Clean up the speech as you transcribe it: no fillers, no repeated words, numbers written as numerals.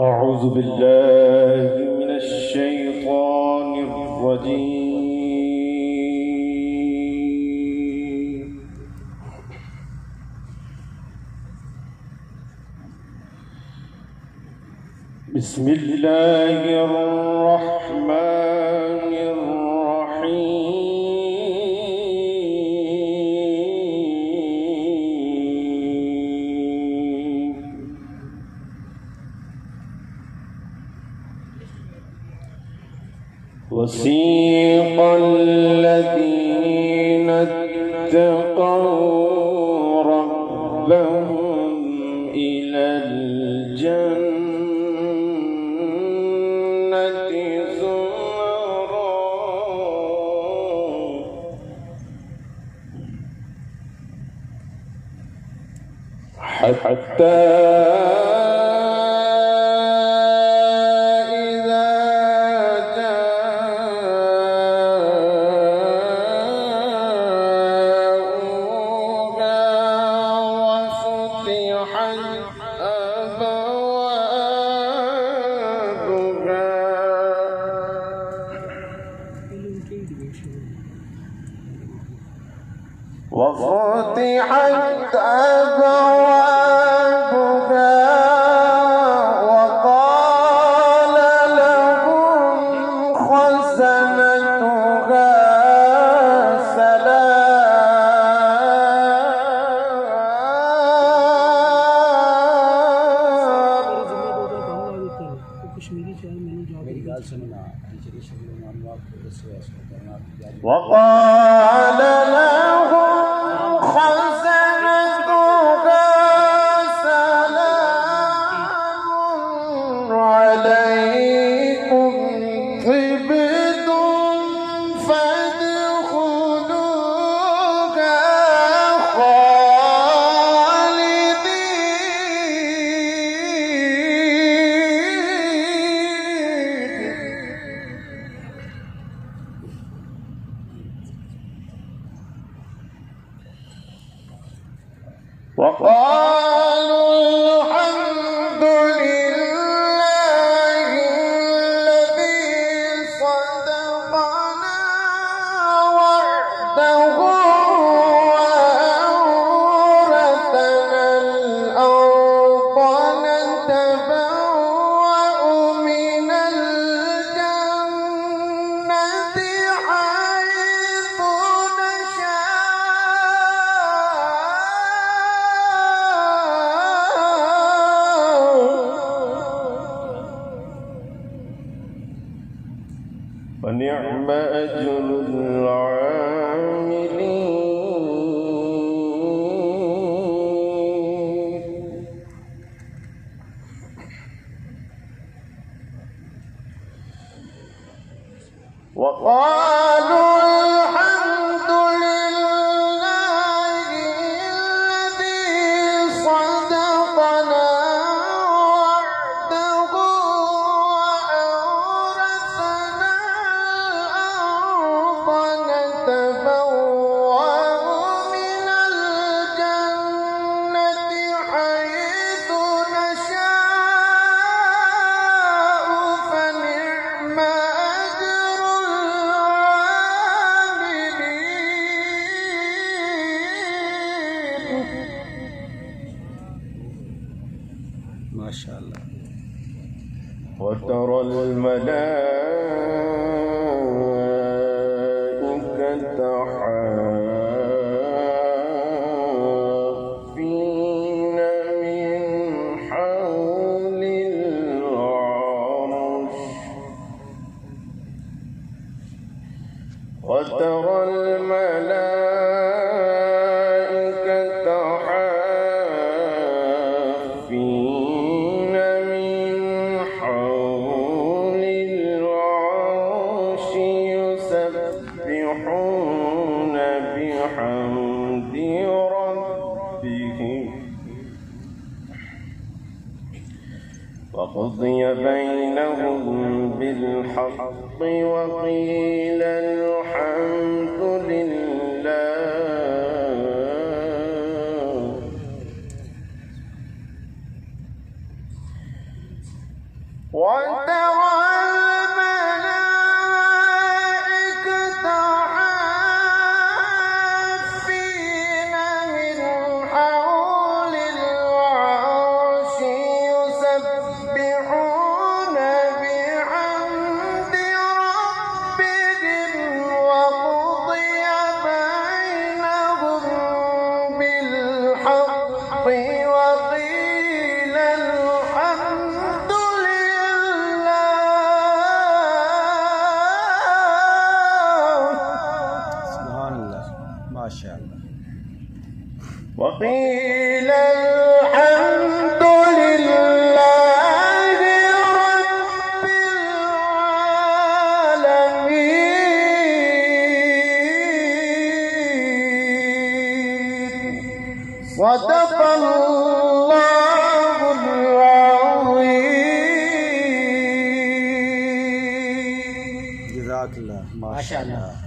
أعوذ بالله من الشيطان الرجيم. بسم الله الرحمن الرحيم. وسيق الذين اتقوا ربهم إلى الجنة زمرا حتى وفتحت أبوابها وقال لهم خزنتها وقالوا الحمد لله الذي صدقنا وعده وأورثنا الأرض نتبوأ من الجنة حيث ونعم أجر العاملين. وقالوا الحمد لله الذي صدقنا وعده وأورثنا نتبوأ من الجنة حيث نشاء فنعم أجر العاملين. ما شاء الله. وترى الملائكة حافين من حول العرش وترى الملائكة حافين من حول العرش يسبحون بحمد ربهم وقضي بينهم بالحق وقيل الحمد لله وقيل الحمد لله رب العالمين. صدق الله العظيم. جزاك الله. ما شاء الله.